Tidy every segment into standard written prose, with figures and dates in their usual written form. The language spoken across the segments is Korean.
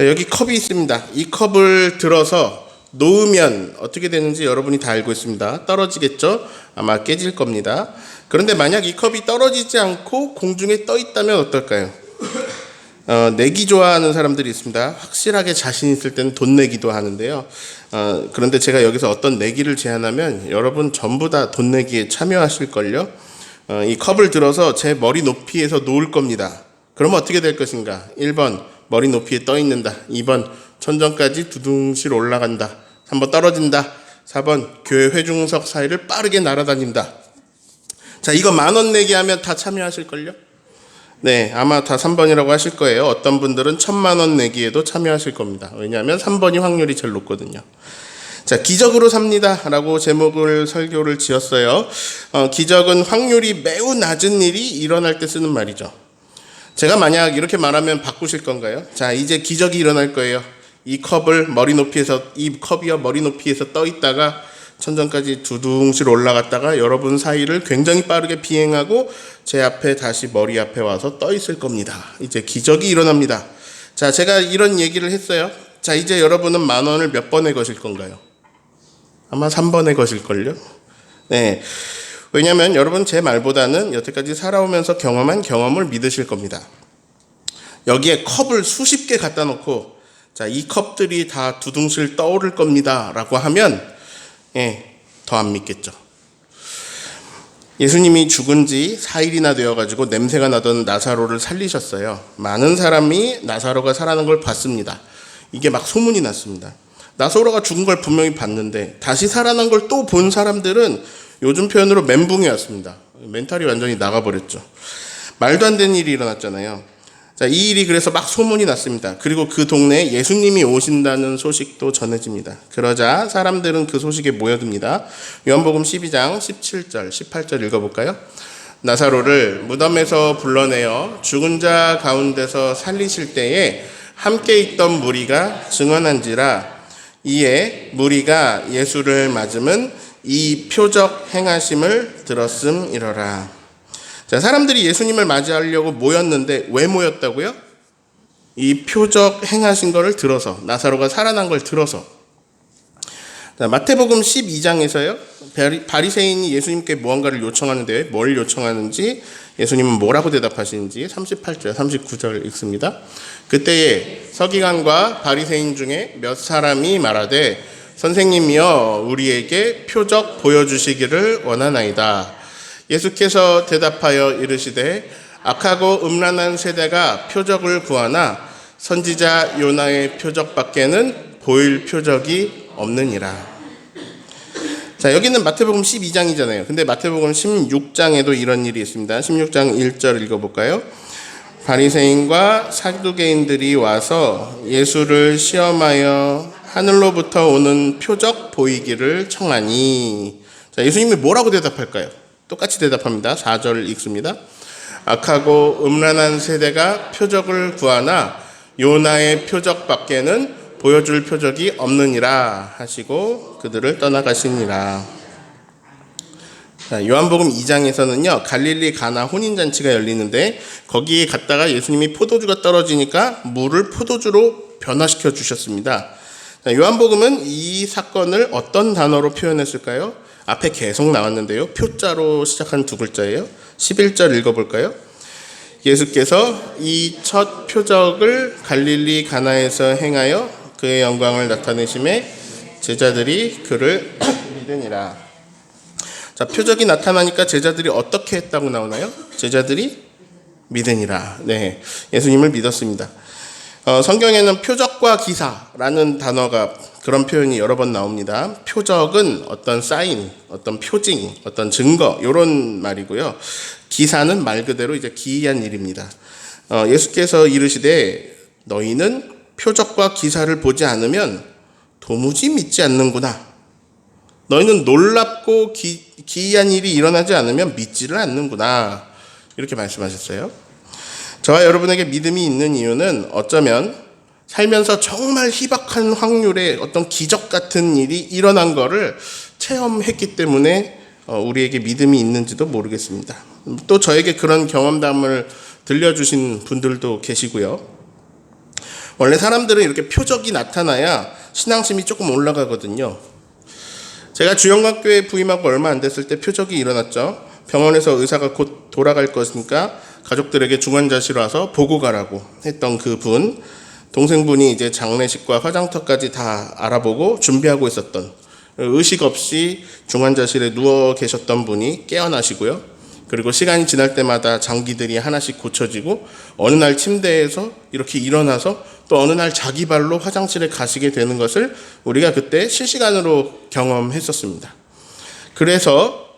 자, 여기 컵이 있습니다. 이 컵을 들어서 놓으면 어떻게 되는지 여러분이 다 알고 있습니다. 떨어지겠죠? 아마 깨질 겁니다. 그런데 만약 이 컵이 떨어지지 않고 공중에 떠 있다면 어떨까요? 내기 좋아하는 사람들이 있습니다. 확실하게 자신 있을 때는 돈 내기도 하는데요. 그런데 제가 여기서 어떤 내기를 제안하면 여러분 전부 다 돈 내기에 참여하실걸요? 이 컵을 들어서 제 머리 높이에서 놓을 겁니다. 그러면 어떻게 될 것인가? 1번 머리 높이에 떠 있는다. 2번 천정까지 두둥실 올라간다. 3번 떨어진다. 4번 교회 회중석 사이를 빠르게 날아다닌다. 자, 이거 10,000원 내기 하면 다 참여하실걸요? 네, 아마 다 3번이라고 하실 거예요. 어떤 분들은 1,000,000원 내기에도 참여하실 겁니다. 왜냐하면 3번이 확률이 제일 높거든요. 자, 기적으로 삽니다 라고 제목을 설교를 지었어요. 기적은 확률이 매우 낮은 일이 일어날 때 쓰는 말이죠. 제가 만약 이렇게 말하면 바꾸실 건가요? 자, 이제 기적이 일어날 거예요. 이 컵이요 머리 높이에서 떠 있다가 천정까지 두둥실 올라갔다가 여러분 사이를 굉장히 빠르게 비행하고 제 앞에 다시 머리 앞에 와서 떠 있을 겁니다. 이제 기적이 일어납니다. 자, 제가 이런 얘기를 했어요. 자, 이제 여러분은 10,000원을 몇 번에 거실 건가요? 아마 3번에 거실걸요? 네. 왜냐하면 여러분 제 말보다는 여태까지 살아오면서 경험한 경험을 믿으실 겁니다. 여기에 컵을 수십 개 갖다 놓고 자, 이 컵들이 다 두둥실 떠오를 겁니다 라고 하면 더 안 믿겠죠. 예수님이 죽은 지 4일이나 되어가지고 냄새가 나던 나사로를 살리셨어요. 많은 사람이 나사로가 살아난 걸 봤습니다. 이게 막 소문이 났습니다. 나사로가 죽은 걸 분명히 봤는데 다시 살아난 걸 또 본 사람들은 요즘 표현으로 멘붕이 왔습니다. 멘탈이 완전히 나가버렸죠. 말도 안 되는 일이 일어났잖아요. 자, 이 일이 그래서 막 소문이 났습니다. 그리고 그 동네에 예수님이 오신다는 소식도 전해집니다. 그러자 사람들은 그 소식에 모여듭니다. 요한복음 12장 17절, 18절 읽어볼까요? 나사로를 무덤에서 불러내어 죽은 자 가운데서 살리실 때에 함께 있던 무리가 증언한지라. 이에 무리가 예수를 맞음은 이 표적 행하심을 들었음이러라. 자, 사람들이 예수님을 맞이하려고 모였는데 왜 모였다고요? 이 표적 행하신 거를 들어서, 나사로가 살아난 걸 들어서. 자, 마태복음 12장에서요. 바리새인이 예수님께 무언가를 요청하는데 뭘 요청하는지 예수님은 뭐라고 대답하시는지 38절, 39절 읽습니다. 그때에 서기관과 바리새인 중에 몇 사람이 말하되 선생님이여 우리에게 표적 보여주시기를 원하나이다. 예수께서 대답하여 이르시되 악하고 음란한 세대가 표적을 구하나 선지자 요나의 표적밖에는 보일 표적이 없느니라. 자, 여기는 마태복음 12장이잖아요. 근데 마태복음 16장에도 이런 일이 있습니다. 16장 1절 읽어볼까요? 바리새인과 사두개인들이 와서 예수를 시험하여 하늘로부터 오는 표적 보이기를 청하니. 자, 예수님이 뭐라고 대답할까요? 똑같이 대답합니다. 4절 읽습니다. 악하고 음란한 세대가 표적을 구하나 요나의 표적밖에는 보여줄 표적이 없느니라 하시고 그들을 떠나가시니라. 자, 요한복음 2장에서는요 갈릴리 가나 혼인잔치가 열리는데 거기에 갔다가 예수님이 포도주가 떨어지니까 물을 포도주로 변화시켜 주셨습니다. 자, 요한복음은 이 사건을 어떤 단어로 표현했을까요? 앞에 계속 나왔는데요. 표자로 시작한 두 글자예요. 11절 읽어볼까요? 예수께서 이 첫 표적을 갈릴리 가나에서 행하여 그의 영광을 나타내심에 제자들이 그를 믿으니라. 자, 표적이 나타나니까 제자들이 어떻게 했다고 나오나요? 제자들이 믿으니라. 네, 예수님을 믿었습니다. 성경에는 표적과 기사라는 단어가 그런 표현이 여러 번 나옵니다. 표적은 어떤 사인, 어떤 표징, 어떤 증거 이런 말이고요. 기사는 말 그대로 이제 기이한 일입니다. 예수께서 이르시되 너희는 표적과 기사를 보지 않으면 도무지 믿지 않는구나. 너희는 놀랍고 기이한 일이 일어나지 않으면 믿지를 않는구나. 이렇게 말씀하셨어요. 저와 여러분에게 믿음이 있는 이유는 어쩌면 살면서 정말 희박한 확률의 어떤 기적 같은 일이 일어난 거를 체험했기 때문에 우리에게 믿음이 있는지도 모르겠습니다. 또 저에게 그런 경험담을 들려주신 분들도 계시고요. 원래 사람들은 이렇게 표적이 나타나야 신앙심이 조금 올라가거든요. 제가 주영광교회에 부임하고 얼마 안 됐을 때 표적이 일어났죠. 병원에서 의사가 곧 돌아갈 것이니까 가족들에게 중환자실 와서 보고 가라고 했던 그분, 동생분이 이제 장례식과 화장터까지 다 알아보고 준비하고 있었던, 의식 없이 중환자실에 누워 계셨던 분이 깨어나시고요. 그리고 시간이 지날 때마다 장기들이 하나씩 고쳐지고, 어느 날 침대에서 이렇게 일어나서 또 어느 날 자기 발로 화장실에 가시게 되는 것을 우리가 그때 실시간으로 경험했었습니다. 그래서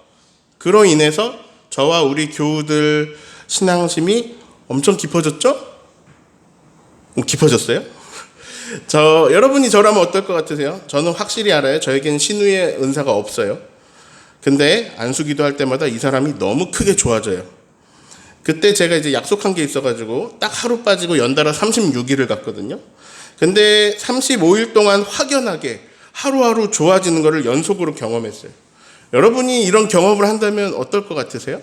그로 인해서 저와 우리 교우들 신앙심이 엄청 깊어졌죠? 깊어졌어요? 여러분이 저라면 어떨 것 같으세요? 저는 확실히 알아요. 저에겐 신우의 은사가 없어요. 근데 안수기도 할 때마다 이 사람이 너무 크게 좋아져요. 그때 제가 이제 약속한 게 있어가지고 딱 하루 빠지고 연달아 36일을 갔거든요. 근데 35일 동안 확연하게 하루하루 좋아지는 것을 연속으로 경험했어요. 여러분이 이런 경험을 한다면 어떨 것 같으세요?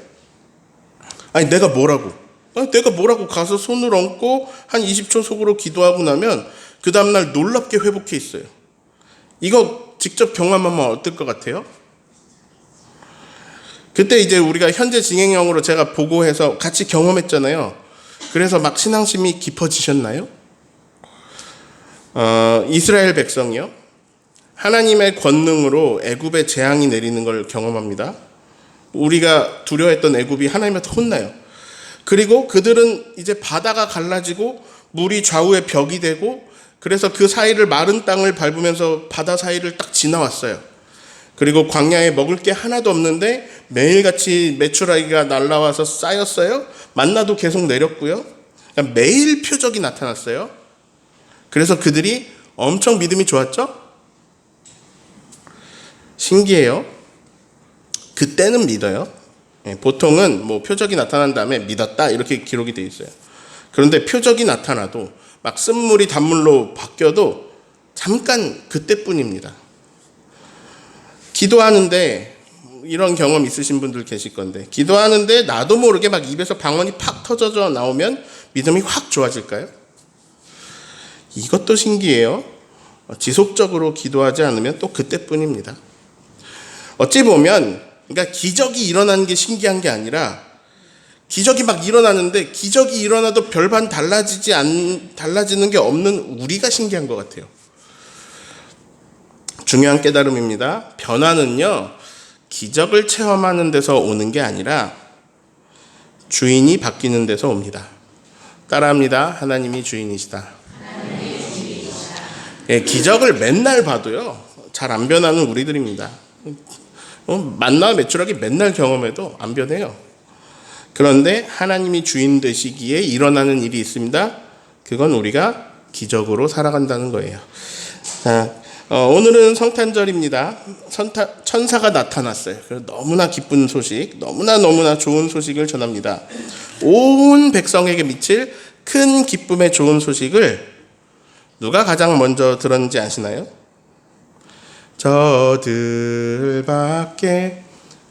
내가 뭐라고 가서 손을 얹고 한 20초 속으로 기도하고 나면 그 다음날 놀랍게 회복해 있어요. 이거 직접 경험하면 어떨 것 같아요? 그때 이제 우리가 현재 진행형으로 제가 보고해서 같이 경험했잖아요. 그래서 막 신앙심이 깊어지셨나요? 이스라엘 백성이요. 하나님의 권능으로 애굽에 재앙이 내리는 걸 경험합니다. 우리가 두려워했던 애굽이 하나님한테 혼나요. 그리고 그들은 이제 바다가 갈라지고 물이 좌우에 벽이 되고, 그래서 그 사이를 마른 땅을 밟으면서 바다 사이를 딱 지나왔어요. 그리고 광야에 먹을 게 하나도 없는데 매일같이 메추라기가 날라와서 쌓였어요. 만나도 계속 내렸고요. 그러니까 매일 표적이 나타났어요. 그래서 그들이 엄청 믿음이 좋았죠? 신기해요. 그때는 믿어요. 보통은 뭐 표적이 나타난 다음에 믿었다 이렇게 기록이 되어 있어요. 그런데 표적이 나타나도 막 쓴물이 단물로 바뀌어도 잠깐 그때뿐입니다. 기도하는데, 이런 경험 있으신 분들 계실 건데, 기도하는데 나도 모르게 막 입에서 방언이 팍 터져져 나오면 믿음이 확 좋아질까요? 이것도 신기해요. 지속적으로 기도하지 않으면 또 그때뿐입니다. 어찌 보면 그러니까 기적이 일어나는 게 신기한 게 아니라, 기적이 막 일어나는데 기적이 일어나도 별반 달라지는 게 없는 우리가 신기한 것 같아요. 중요한 깨달음입니다. 변화는요, 기적을 체험하는 데서 오는 게 아니라 주인이 바뀌는 데서 옵니다. 따라합니다. 하나님이 주인이시다. 기적을 맨날 봐도요, 잘 안 변하는 우리들입니다. 만나와 메추라기 맨날 경험해도 안 변해요. 그런데 하나님이 주인 되시기에 일어나는 일이 있습니다. 그건 우리가 기적으로 살아간다는 거예요. 오늘은 성탄절입니다. 천사가 나타났어요. 너무나 기쁜 소식, 너무나 좋은 소식을 전합니다. 온 백성에게 미칠 큰 기쁨의 좋은 소식을 누가 가장 먼저 들었는지 아시나요? 저들밖에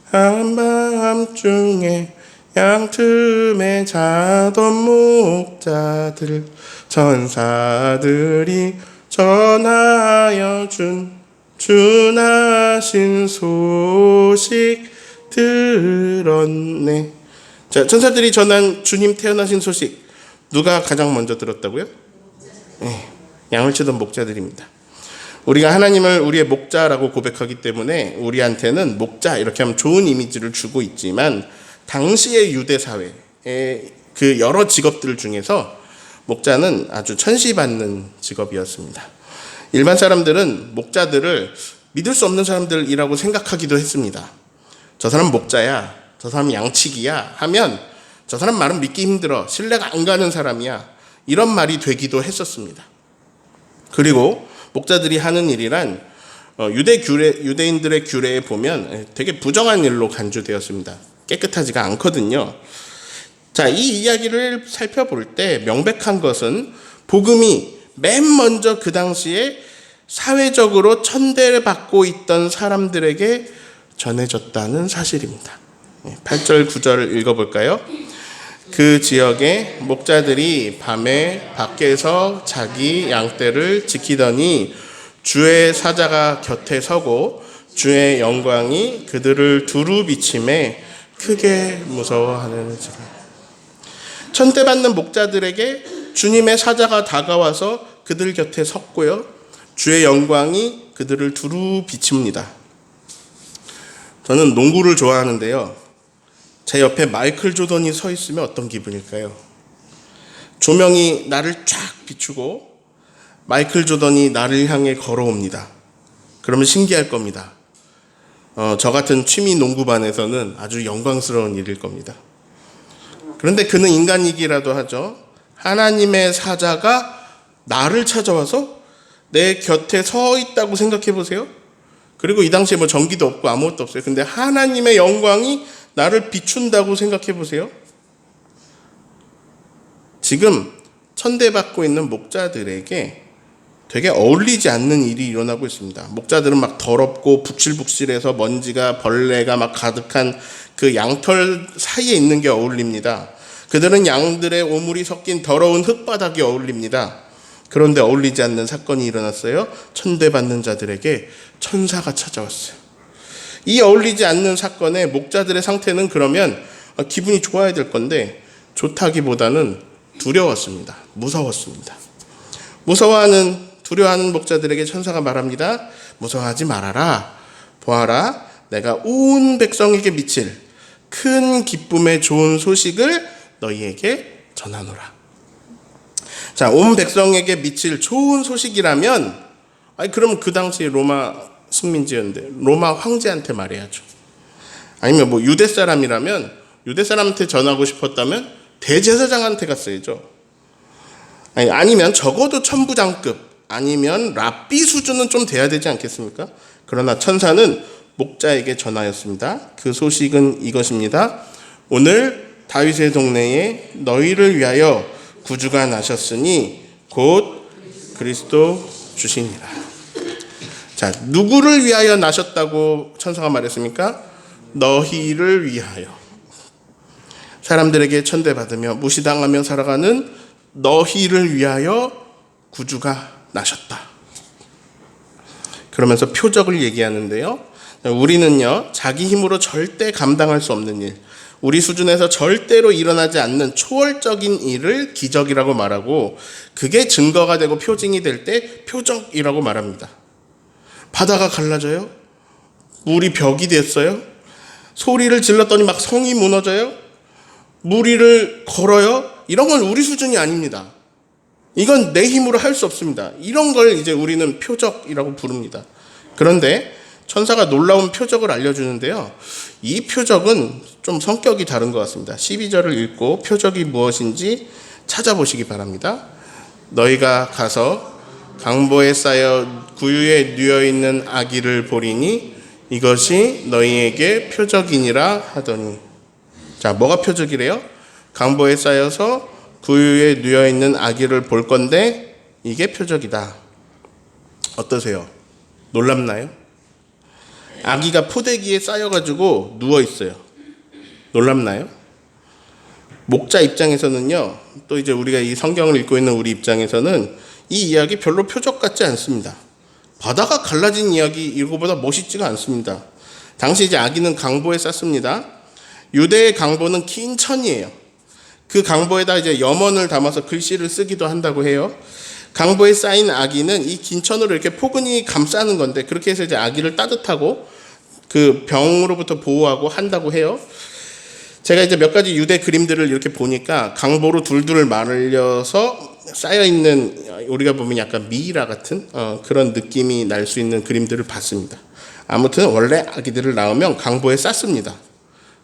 한밤중에 양틈에 자던 목자들, 천사들이 전하여 준하신 소식 들었네. 자, 천사들이 전한 주님 태어나신 소식 누가 가장 먼저 들었다고요? 양을 치던 목자들입니다. 우리가 하나님을 우리의 목자라고 고백하기 때문에 우리한테는 목자 이렇게 하면 좋은 이미지를 주고 있지만, 당시의 유대 사회의 그 여러 직업들 중에서 목자는 아주 천시받는 직업이었습니다. 일반 사람들은 목자들을 믿을 수 없는 사람들이라고 생각하기도 했습니다. 저 사람 목자야, 저 사람 양치기야 하면 저 사람 말은 믿기 힘들어, 신뢰가 안 가는 사람이야, 이런 말이 되기도 했었습니다. 그리고 목자들이 하는 일이란 유대인들의 규례에 보면 되게 부정한 일로 간주되었습니다. 깨끗하지가 않거든요. 자, 이 이야기를 살펴볼 때 명백한 것은 복음이 맨 먼저 그 당시에 사회적으로 천대를 받고 있던 사람들에게 전해졌다는 사실입니다. 8절 9절을 읽어볼까요? 그 지역의 목자들이 밤에 밖에서 자기 양떼를 지키더니 주의 사자가 곁에 서고 주의 영광이 그들을 두루 비침에 크게 무서워하는지라. 천대받는 목자들에게 주님의 사자가 다가와서 그들 곁에 섰고요. 주의 영광이 그들을 두루 비칩니다. 저는 농구를 좋아하는데요. 제 옆에 마이클 조던이 서 있으면 어떤 기분일까요? 조명이 나를 쫙 비추고 마이클 조던이 나를 향해 걸어옵니다. 그러면 신기할 겁니다. 저 같은 취미 농구반에서는 아주 영광스러운 일일 겁니다. 그런데 그는 인간이기라도 하죠. 하나님의 사자가 나를 찾아와서 내 곁에 서 있다고 생각해 보세요. 그리고 이 당시에 뭐 전기도 없고 아무것도 없어요. 근데 하나님의 영광이 나를 비춘다고 생각해 보세요. 지금 천대받고 있는 목자들에게 되게 어울리지 않는 일이 일어나고 있습니다. 목자들은 막 더럽고 북실북실해서 먼지가 벌레가 막 가득한 그 양털 사이에 있는 게 어울립니다. 그들은 양들의 오물이 섞인 더러운 흙바닥이 어울립니다. 그런데 어울리지 않는 사건이 일어났어요. 천대받는 자들에게 천사가 찾아왔어요. 이 어울리지 않는 사건에 목자들의 상태는 그러면 기분이 좋아야 될 건데 좋다기보다는 두려웠습니다. 무서웠습니다. 두려워하는 목자들에게 천사가 말합니다. 무서워하지 말아라. 보아라, 내가 온 백성에게 미칠 큰 기쁨의 좋은 소식을 너희에게 전하노라. 자, 온 백성에게 미칠 좋은 소식이라면, 그럼 그 당시 로마 식민지였는데 로마 황제한테 말해야죠. 아니면 뭐 유대 사람이라면 유대 사람한테 전하고 싶었다면 대제사장한테 갔어야죠. 아니면 적어도 천부장급 아니면 랍비 수준은 좀 돼야 되지 않겠습니까? 그러나 천사는 목자에게 전하였습니다. 그 소식은 이것입니다. 오늘 다윗의 동네에 너희를 위하여 구주가 나셨으니 곧 그리스도 주시니라. 자, 누구를 위하여 나셨다고 천사가 말했습니까? 너희를 위하여. 사람들에게 천대받으며 무시당하며 살아가는 너희를 위하여 구주가 나셨다. 그러면서 표적을 얘기하는데요. 우리는요, 자기 힘으로 절대 감당할 수 없는 일, 우리 수준에서 절대로 일어나지 않는 초월적인 일을 기적이라고 말하고, 그게 증거가 되고 표징이 될 때 표적이라고 말합니다. 바다가 갈라져요? 물이 벽이 됐어요? 소리를 질렀더니 막 성이 무너져요? 물 위를 걸어요? 이런 건 우리 수준이 아닙니다. 이건 내 힘으로 할 수 없습니다. 이런 걸 이제 우리는 표적이라고 부릅니다. 그런데 천사가 놀라운 표적을 알려주는데요. 이 표적은 좀 성격이 다른 것 같습니다. 12절을 읽고 표적이 무엇인지 찾아보시기 바랍니다. 너희가 가서 강보에 쌓여 구유에 누워있는 아기를 보리니 이것이 너희에게 표적이니라 하더니. 자, 뭐가 표적이래요? 강보에 쌓여서 구유에 누워있는 아기를 볼 건데 이게 표적이다. 어떠세요? 놀랍나요? 아기가 포대기에 쌓여가지고 누워있어요. 놀랍나요? 목자 입장에서는요, 또 이제 우리가 이 성경을 읽고 있는 우리 입장에서는 이 이야기 별로 표적 같지 않습니다. 바다가 갈라진 이야기 이거보다 멋있지가 않습니다. 당시 이제 아기는 강보에 쌌습니다. 유대의 강보는 긴 천이에요. 그 강보에다 이제 염원을 담아서 글씨를 쓰기도 한다고 해요. 강보에 쌓인 아기는 이 긴 천으로 이렇게 포근히 감싸는 건데, 그렇게 해서 이제 아기를 따뜻하고 그 병으로부터 보호하고 한다고 해요. 제가 이제 몇 가지 유대 그림들을 이렇게 보니까 강보로 둘둘 말려서 쌓여있는, 우리가 보면 약간 미이라 같은 그런 느낌이 날 수 있는 그림들을 봤습니다. 아무튼 원래 아기들을 낳으면 강보에 쌌습니다.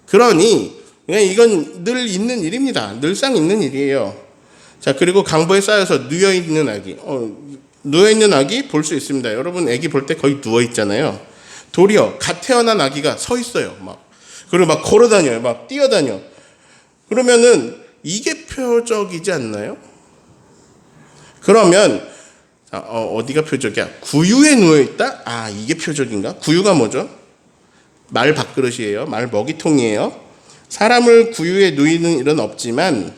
그러니 이건 늘 있는 일입니다. 늘상 있는 일이에요. 자, 그리고 강보에 쌓여서 누워있는 아기, 누워있는 아기 볼 수 있습니다. 여러분 아기 볼 때 거의 누워있잖아요. 도리어 갓 태어난 아기가 서 있어요. 그리고 막 걸어다녀요. 막 뛰어다녀. 그러면은 이게 표적이지 않나요? 그러면 어디가 표적이야? 구유에 누워있다? 이게 표적인가? 구유가 뭐죠? 말 밥그릇이에요. 말 먹이통이에요. 사람을 구유에 누이는 일은 없지만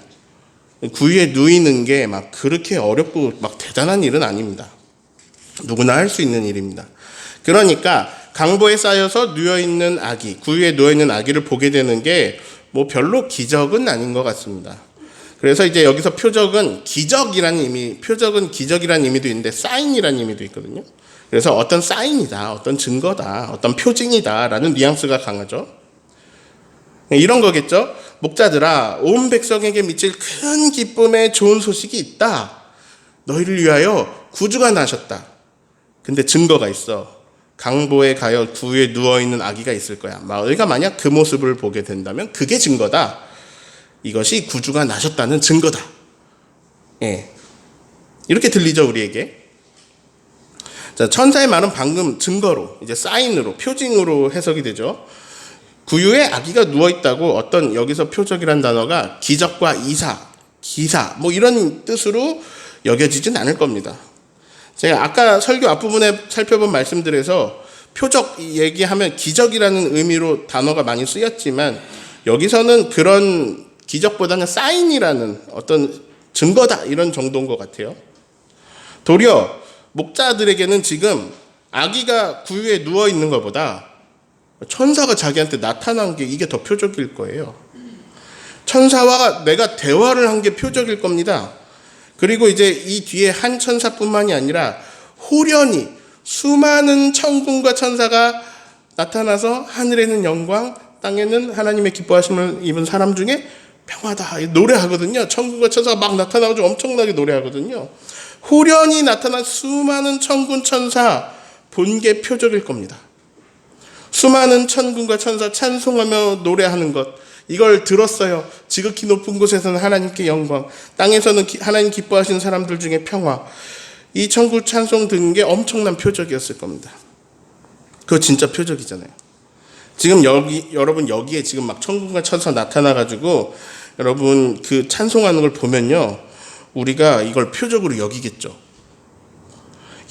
구유에 누이는 게 막 그렇게 어렵고 막 대단한 일은 아닙니다. 누구나 할 수 있는 일입니다. 그러니까 강보에 쌓여서 누워있는 아기, 구유에 누워있는 아기를 보게 되는 게 뭐 별로 기적은 아닌 것 같습니다. 그래서 이제 여기서 표적은 기적이라는 의미도 있는데 사인이라는 의미도 있거든요. 그래서 어떤 사인이다, 어떤 증거다, 어떤 표징이다라는 뉘앙스가 강하죠. 이런 거겠죠. 목자들아, 온 백성에게 미칠 큰 기쁨의 좋은 소식이 있다. 너희를 위하여 구주가 나셨다. 근데 증거가 있어. 강보에 가여 구유에 누워있는 아기가 있을 거야. 너희가 만약 그 모습을 보게 된다면 그게 증거다. 이것이 구주가 나셨다는 증거다. 예. 이렇게 들리죠, 우리에게. 자, 천사의 말은 방금 증거로, 이제 사인으로, 표징으로 해석이 되죠. 구유에 아기가 누워있다고 어떤 여기서 표적이란 단어가 기적과 이사, 기사, 뭐 이런 뜻으로 여겨지진 않을 겁니다. 제가 아까 설교 앞부분에 살펴본 말씀들에서 표적 얘기하면 기적이라는 의미로 단어가 많이 쓰였지만 여기서는 그런 기적보다는 사인이라는 어떤 증거다 이런 정도인 것 같아요. 도리어 목자들에게는 지금 아기가 구유에 누워있는 것보다 천사가 자기한테 나타난 게 이게 더 표적일 거예요. 천사와 내가 대화를 한 게 표적일 겁니다. 그리고 이제 이 뒤에 한 천사뿐만이 아니라 호련히 수많은 천군과 천사가 나타나서 하늘에는 영광, 땅에는 하나님의 기뻐하심을 입은 사람 중에 평화다 노래하거든요. 천군과 천사가 막 나타나고 엄청나게 노래하거든요. 호련히 나타난 수많은 천군 천사 본 게 표적일 겁니다. 수많은 천군과 천사 찬송하며 노래하는 것, 이걸 들었어요. 지극히 높은 곳에서는 하나님께 영광, 땅에서는 하나님 기뻐하시는 사람들 중에 평화. 이 천국 찬송 듣는 게 엄청난 표적이었을 겁니다. 그거 진짜 표적이잖아요. 지금 여러분 여기에 지금 막 천군과 천사 나타나가지고 여러분 그 찬송하는 걸 보면요, 우리가 이걸 표적으로 여기겠죠.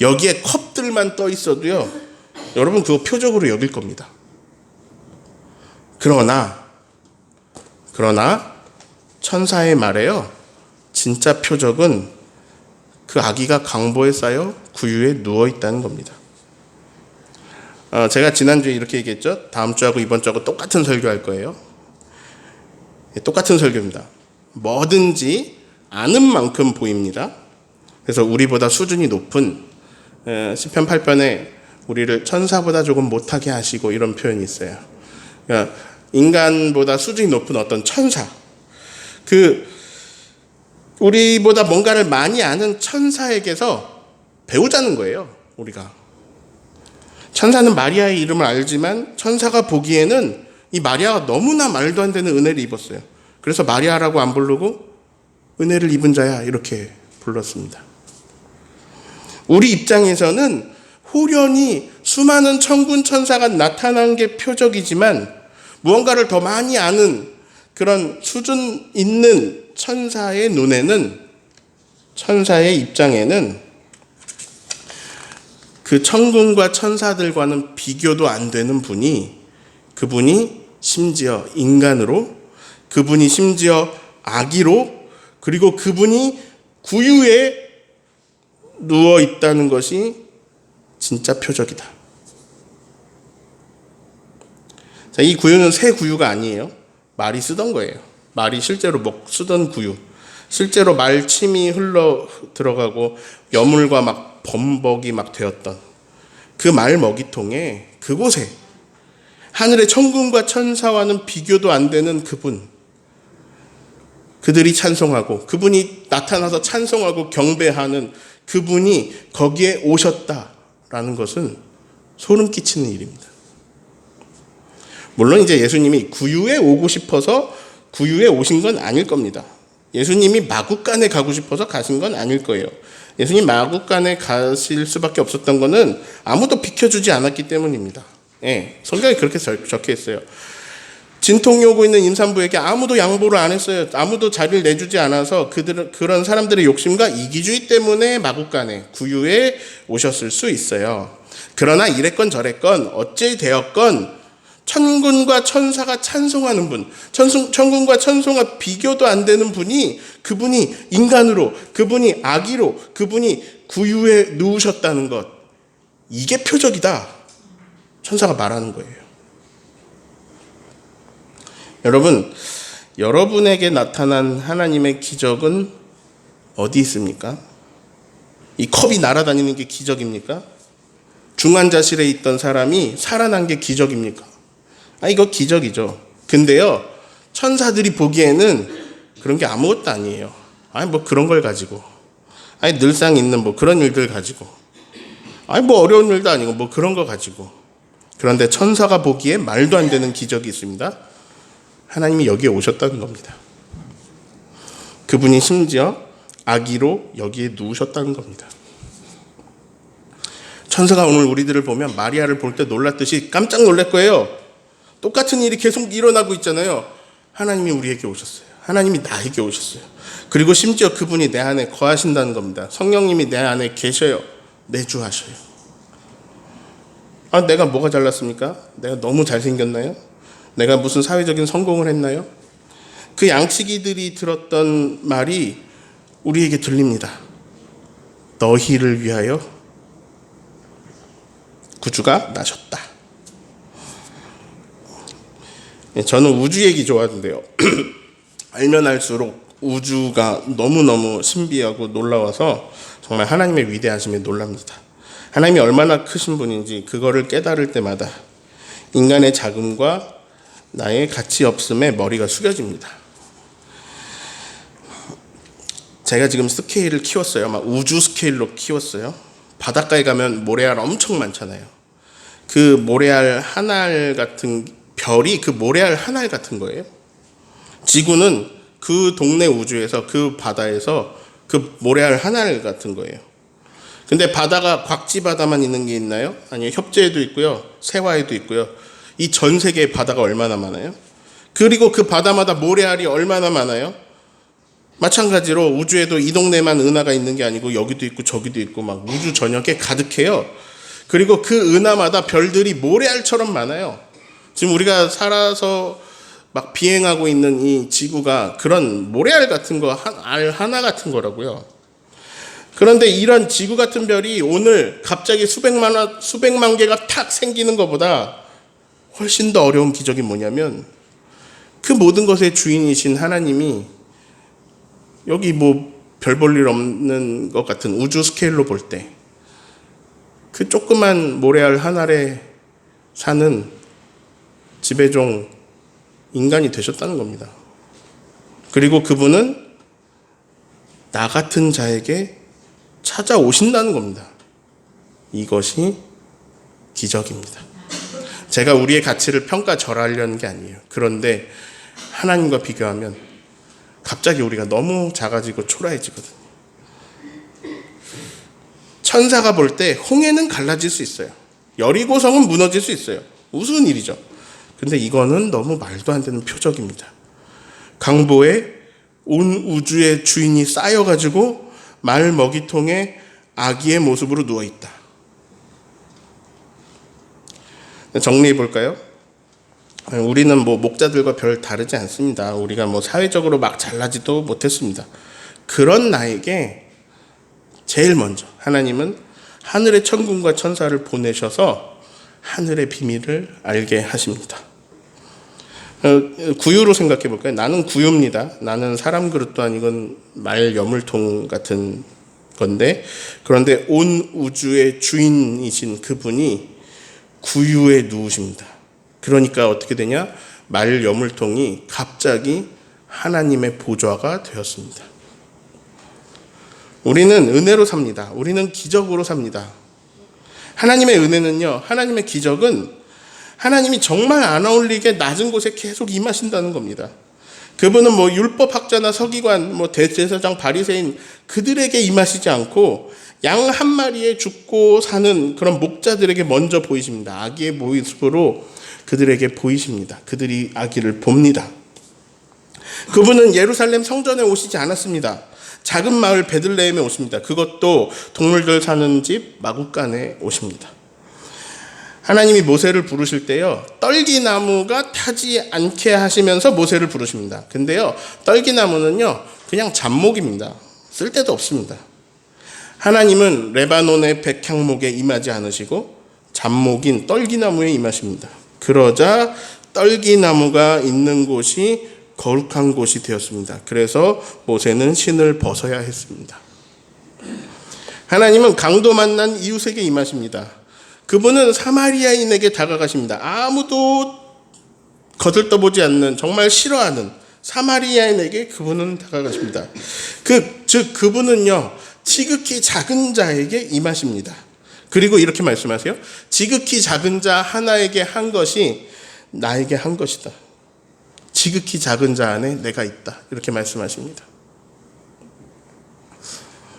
여기에 컵들만 떠 있어도요, 여러분 그거 표적으로 여길 겁니다. 그러나 천사의 말에요, 진짜 표적은 그 아기가 강보에 쌓여 구유에 누워있다는 겁니다. 제가 지난주에 이렇게 얘기했죠. 다음 주하고 이번 주하고 똑같은 설교할 거예요. 똑같은 설교입니다. 뭐든지 아는 만큼 보입니다. 그래서 우리보다 수준이 높은 시편 8편에 우리를 천사보다 조금 못하게 하시고 이런 표현이 있어요. 그러니까 인간보다 수준이 높은 어떤 천사, 우리보다 뭔가를 많이 아는 천사에게서 배우자는 거예요. 우리가 천사는 마리아의 이름을 알지만 천사가 보기에는 이 마리아가 너무나 말도 안 되는 은혜를 입었어요. 그래서 마리아라고 안 부르고 은혜를 입은 자야 이렇게 불렀습니다. 우리 입장에서는 호련히 수많은 천군 천사가 나타난 게 표적이지만 무언가를 더 많이 아는 그런 수준 있는 천사의 눈에는, 천사의 입장에는 그 천군과 천사들과는 비교도 안 되는 그분이 심지어 인간으로, 그분이 심지어 아기로, 그리고 그분이 구유에 누워 있다는 것이 진짜 표적이다. 자, 이 구유는 새 구유가 아니에요. 말이 쓰던 거예요. 말이 실제로 쓰던 구유. 실제로 말침이 흘러 들어가고 여물과 막 범벅이 막 되었던 그 말 먹이통에, 그곳에 하늘의 천군과 천사와는 비교도 안 되는 그들이 찬송하고, 그분이 나타나서 찬송하고 경배하는 그분이 거기에 오셨다라는 것은 소름 끼치는 일입니다. 물론 이제 예수님이 구유에 오고 싶어서 구유에 오신 건 아닐 겁니다. 예수님이 마국간에 가고 싶어서 가신 건 아닐 거예요. 예수님 마국간에 가실 수밖에 없었던 거는 아무도 비켜주지 않았기 때문입니다. 예, 성경에 그렇게 적혀 있어요. 진통이 오고 있는 임산부에게 아무도 양보를 안 했어요. 아무도 자리를 내주지 않아서 그런 사람들의 욕심과 이기주의 때문에 마국간에 구유에 오셨을 수 있어요. 그러나 이랬건 저랬건 어찌 되었건 천군과 천사가 찬송하는 분, 천군과 천사가 비교도 안 되는 분이, 그분이 인간으로, 그분이 아기로, 그분이 구유에 누우셨다는 것, 이게 표적이다, 천사가 말하는 거예요. 여러분, 여러분에게 나타난 하나님의 기적은 어디 있습니까? 이 컵이 날아다니는 게 기적입니까? 중환자실에 있던 사람이 살아난 게 기적입니까? 이거 기적이죠. 근데요, 천사들이 보기에는 그런 게 아무것도 아니에요. 뭐 그런 걸 가지고, 늘상 있는 뭐 그런 일들 가지고, 뭐 어려운 일도 아니고 뭐 그런 거 가지고. 그런데 천사가 보기에 말도 안 되는 기적이 있습니다. 하나님이 여기에 오셨다는 겁니다. 그분이 심지어 아기로 여기에 누우셨다는 겁니다. 천사가 오늘 우리들을 보면 마리아를 볼 때 놀랐듯이 깜짝 놀랄 거예요. 똑같은 일이 계속 일어나고 있잖아요. 하나님이 우리에게 오셨어요. 하나님이 나에게 오셨어요. 그리고 심지어 그분이 내 안에 거하신다는 겁니다. 성령님이 내 안에 계셔요. 내주하셔요. 내가 뭐가 잘났습니까? 내가 너무 잘생겼나요? 내가 무슨 사회적인 성공을 했나요? 그 양치기들이 들었던 말이 우리에게 들립니다. 너희를 위하여 구주가 나셨다. 저는 우주 얘기 좋아하는데요. 알면 알수록 우주가 너무너무 신비하고 놀라워서 정말 하나님의 위대하심에 놀랍니다. 하나님이 얼마나 크신 분인지 그거를 깨달을 때마다 인간의 자금과 나의 가치 없음에 머리가 숙여집니다. 제가 지금 스케일을 키웠어요. 막 우주 스케일로 키웠어요. 바닷가에 가면 모래알 엄청 많잖아요. 그 모래알 한 알 같은 별이 그 모래알 한 알 같은 거예요. 지구는 그 동네 우주에서, 그 바다에서 그 모래알 한 알 같은 거예요. 근데 바다가 곽지 바다만 있는 게 있나요? 아니요, 협재에도 있고요, 세화에도 있고요. 이 전 세계의 바다가 얼마나 많아요? 그리고 그 바다마다 모래알이 얼마나 많아요? 마찬가지로 우주에도 이 동네만 은하가 있는 게 아니고 여기도 있고 저기도 있고 막 우주 전역에 가득해요. 그리고 그 은하마다 별들이 모래알처럼 많아요. 지금 우리가 살아서 막 비행하고 있는 이 지구가 그런 모래알 같은 거, 알 하나 같은 거라고요. 그런데 이런 지구 같은 별이 오늘 갑자기 수백만 개가 탁 생기는 것보다 훨씬 더 어려운 기적이 뭐냐면, 그 모든 것의 주인이신 하나님이 여기 뭐 별 볼 일 없는 것 같은 우주 스케일로 볼 때 그 조그만 모래알 한 알에 사는 지배종 인간이 되셨다는 겁니다. 그리고 그분은 나 같은 자에게 찾아오신다는 겁니다. 이것이 기적입니다. 제가 우리의 가치를 평가절하하려는 게 아니에요. 그런데 하나님과 비교하면 갑자기 우리가 너무 작아지고 초라해지거든요. 천사가 볼 때 홍해는 갈라질 수 있어요. 여리고성은 무너질 수 있어요. 우스운 일이죠. 근데 이거는 너무 말도 안 되는 표적입니다. 강보에 온 우주의 주인이 쌓여가지고 말 먹이통에 아기의 모습으로 누워있다. 정리해 볼까요? 우리는 뭐 목자들과 별 다르지 않습니다. 우리가 뭐 사회적으로 막 잘나지도 못했습니다. 그런 나에게 제일 먼저 하나님은 하늘의 천군과 천사를 보내셔서 하늘의 비밀을 알게 하십니다. 구유로 생각해 볼까요? 나는 구유입니다. 나는 사람 그릇도 아니건 말 여물통 같은 건데, 그런데 온 우주의 주인이신 그분이 구유에 누우십니다. 그러니까 어떻게 되냐? 말 여물통이 갑자기 하나님의 보좌가 되었습니다. 우리는 은혜로 삽니다. 우리는 기적으로 삽니다. 하나님의 은혜는요, 하나님의 기적은 하나님이 정말 안 어울리게 낮은 곳에 계속 임하신다는 겁니다. 그분은 뭐 율법학자나 서기관, 뭐 대제사장, 바리새인 그들에게 임하시지 않고 양 한 마리에 죽고 사는 그런 목자들에게 먼저 보이십니다. 아기의 모습으로 그들에게 보이십니다. 그들이 아기를 봅니다. 그분은 예루살렘 성전에 오시지 않았습니다. 작은 마을 베들레헴에 오십니다. 그것도 동물들 사는 집 마구간에 오십니다. 하나님이 모세를 부르실 때요, 떨기나무가 타지 않게 하시면서 모세를 부르십니다. 근데요, 떨기나무는요, 그냥 잡목입니다. 쓸데도 없습니다. 하나님은 레바논의 백향목에 임하지 않으시고 잡목인 떨기나무에 임하십니다. 그러자 떨기나무가 있는 곳이 거룩한 곳이 되었습니다. 그래서 모세는 신을 벗어야 했습니다. 하나님은 강도 만난 이웃에게 임하십니다. 그분은 사마리아인에게 다가가십니다. 아무도 거들떠보지 않는, 정말 싫어하는 사마리아인에게 그분은 다가가십니다. 즉 그분은요, 지극히 작은 자에게 임하십니다. 그리고 이렇게 말씀하세요. 지극히 작은 자 하나에게 한 것이 나에게 한 것이다. 지극히 작은 자 안에 내가 있다. 이렇게 말씀하십니다.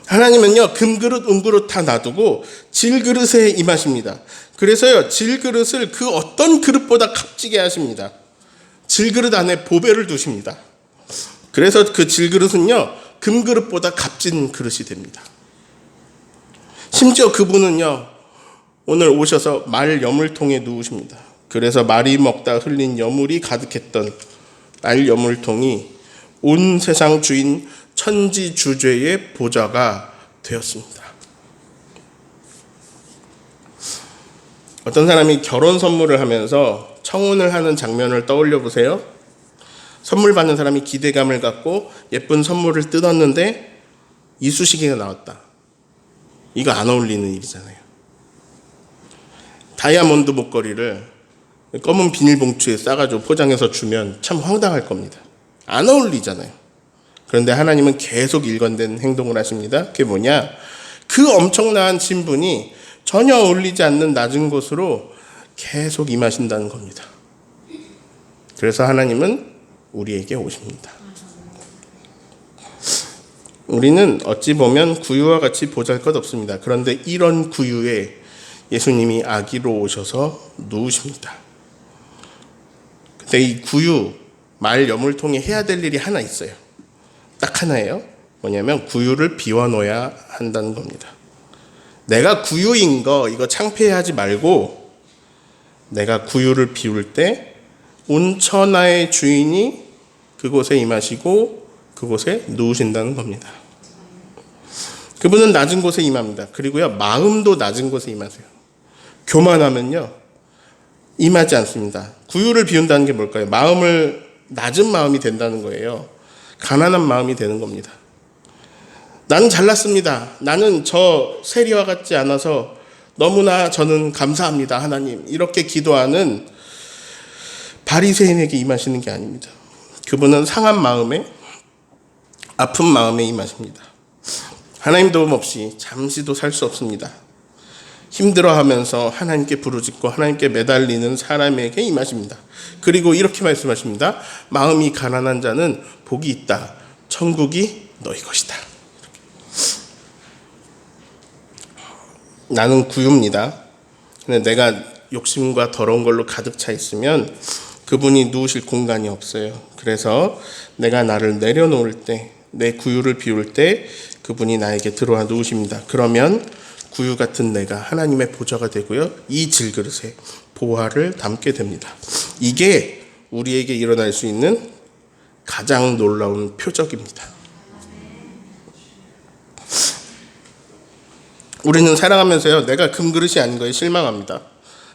하나님은요, 금그릇, 은그릇 다 놔두고 질그릇에 임하십니다. 그래서요, 질그릇을 그 어떤 그릇보다 값지게 하십니다. 질그릇 안에 보배를 두십니다. 그래서 그 질그릇은요, 금그릇보다 값진 그릇이 됩니다. 심지어 그분은요, 오늘 오셔서 말 여물통에 누우십니다. 그래서 말이 먹다 흘린 여물이 가득했던 말 여물통이 온 세상 주인 천지주죄의 보좌가 되었습니다. 어떤 사람이 결혼 선물을 하면서 청혼을 하는 장면을 떠올려 보세요. 선물 받는 사람이 기대감을 갖고 예쁜 선물을 뜯었는데 이쑤시개가 나왔다. 이거 안 어울리는 일이잖아요. 다이아몬드 목걸이를 검은 비닐봉투에 싸가지고 포장해서 주면 참 황당할 겁니다. 안 어울리잖아요. 그런데 하나님은 계속 일관된 행동을 하십니다. 그게 뭐냐? 그 엄청난 신분이 전혀 어울리지 않는 낮은 곳으로 계속 임하신다는 겁니다. 그래서 하나님은 우리에게 오십니다. 우리는 어찌 보면 구유와 같이 보잘것없습니다. 그런데 이런 구유에 예수님이 아기로 오셔서 누우십니다. 근데 이 구유, 말 여물통에 해야 될 일이 하나 있어요. 딱 하나예요. 뭐냐면 구유를 비워놓아야 한다는 겁니다. 내가 구유인 거 이거 창피해하지 말고 내가 구유를 비울 때 온 천하의 주인이 그곳에 임하시고 그곳에 누우신다는 겁니다. 그분은 낮은 곳에 임합니다. 그리고요, 마음도 낮은 곳에 임하세요. 교만하면요, 임하지 않습니다. 구유를 비운다는 게 뭘까요? 마음을, 낮은 마음이 된다는 거예요. 가난한 마음이 되는 겁니다. 나는 잘났습니다. 나는 저 세리와 같지 않아서 너무나 저는 감사합니다, 하나님. 이렇게 기도하는 바리새인에게 임하시는 게 아닙니다. 그분은 상한 마음에, 아픈 마음에 임하십니다. 하나님 도움 없이 잠시도 살 수 없습니다. 힘들어하면서 하나님께 부르짖고 하나님께 매달리는 사람에게 임하십니다. 그리고 이렇게 말씀하십니다. 마음이 가난한 자는 복이 있다. 천국이 너희 것이다. 나는 구유입니다. 근데 내가 욕심과 더러운 걸로 가득 차 있으면 그분이 누우실 공간이 없어요. 그래서 내가 나를 내려놓을 때, 내 구유를 비울 때 그분이 나에게 들어와 누우십니다. 그러면 구유 같은 내가 하나님의 보좌가 되고요, 이 질그릇에 보화를 담게 됩니다. 이게 우리에게 일어날 수 있는 가장 놀라운 표적입니다. 우리는 살아가면서요, 내가 금그릇이 아닌 거에 실망합니다.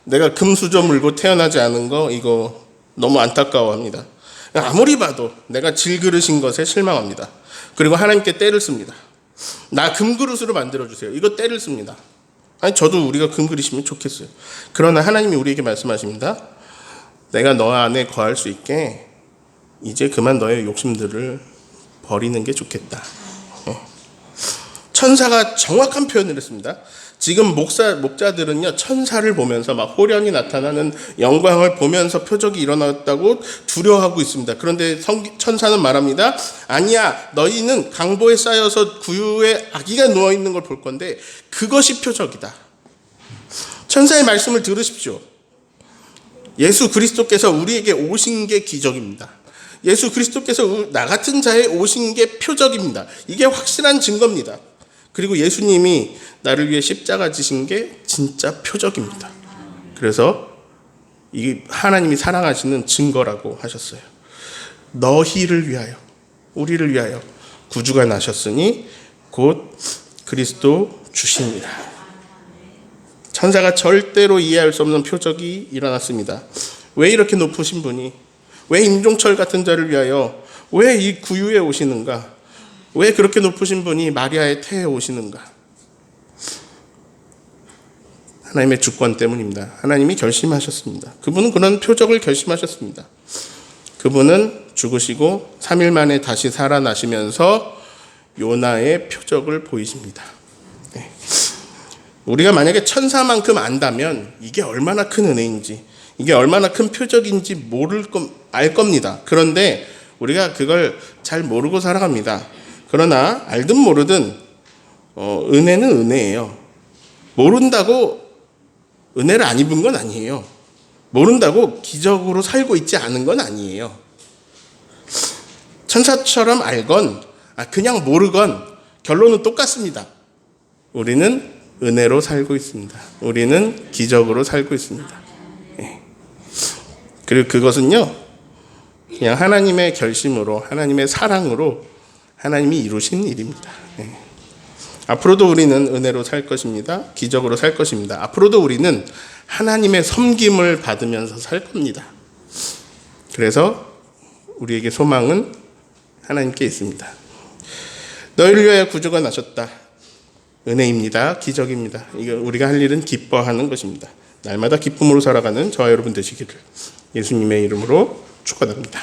내가 금수저 물고 태어나지 않은 거, 이거 너무 안타까워합니다. 아무리 봐도 내가 질그릇인 것에 실망합니다. 그리고 하나님께 떼를 씁니다. 나 금그릇으로 만들어주세요. 이거 떼를 씁니다. 아니, 저도 우리가 금그릇이면 좋겠어요. 그러나 하나님이 우리에게 말씀하십니다. 내가 너 안에 거할 수 있게 이제 그만 너의 욕심들을 버리는 게 좋겠다. 천사가 정확한 표현을 했습니다. 지금 목자들은요, 천사를 보면서 막 호련히 나타나는 영광을 보면서 표적이 일어났다고 두려워하고 있습니다. 그런데 천사는 말합니다. 아니야, 너희는 강보에 쌓여서 구유에 아기가 누워있는 걸 볼 건데 그것이 표적이다. 천사의 말씀을 들으십시오. 예수 그리스도께서 우리에게 오신 게 기적입니다. 예수 그리스도께서 나 같은 자에 오신 게 표적입니다. 이게 확실한 증거입니다. 그리고 예수님이 나를 위해 십자가 지신 게 진짜 표적입니다. 그래서 이 하나님이 사랑하시는 증거라고 하셨어요. 너희를 위하여, 우리를 위하여 구주가 나셨으니 곧 그리스도 주시니라. 천사가 절대로 이해할 수 없는 표적이 일어났습니다. 왜 이렇게 높으신 분이, 왜 임종철 같은 자를 위하여 왜 이 구유에 오시는가? 왜 그렇게 높으신 분이 마리아의 태에 오시는가? 하나님의 주권 때문입니다. 하나님이 결심하셨습니다. 그분은 그런 표적을 결심하셨습니다. 그분은 죽으시고 3일 만에 다시 살아나시면서 요나의 표적을 보이십니다. 네. 우리가 만약에 천사만큼 안다면 이게 얼마나 큰 은혜인지, 이게 얼마나 큰 표적인지 알 겁니다. 그런데 우리가 그걸 잘 모르고 살아갑니다. 그러나 알든 모르든 은혜는 은혜예요. 모른다고 은혜를 안 입은 건 아니에요. 모른다고 기적으로 살고 있지 않은 건 아니에요. 천사처럼 알건 그냥 모르건 결론은 똑같습니다. 우리는 은혜로 살고 있습니다. 우리는 기적으로 살고 있습니다. 그리고 그것은요, 그냥 하나님의 결심으로, 하나님의 사랑으로 하나님이 이루신 일입니다. 앞으로도 우리는 은혜로 살 것입니다. 기적으로 살 것입니다. 앞으로도 우리는 하나님의 섬김을 받으면서 살 겁니다. 그래서 우리에게 소망은 하나님께 있습니다. 너희를 위하여 구주가 나셨다. 은혜입니다. 기적입니다. 이거 우리가 할 일은 기뻐하는 것입니다. 날마다 기쁨으로 살아가는 저와 여러분 되시기를 예수님의 이름으로 축원합니다.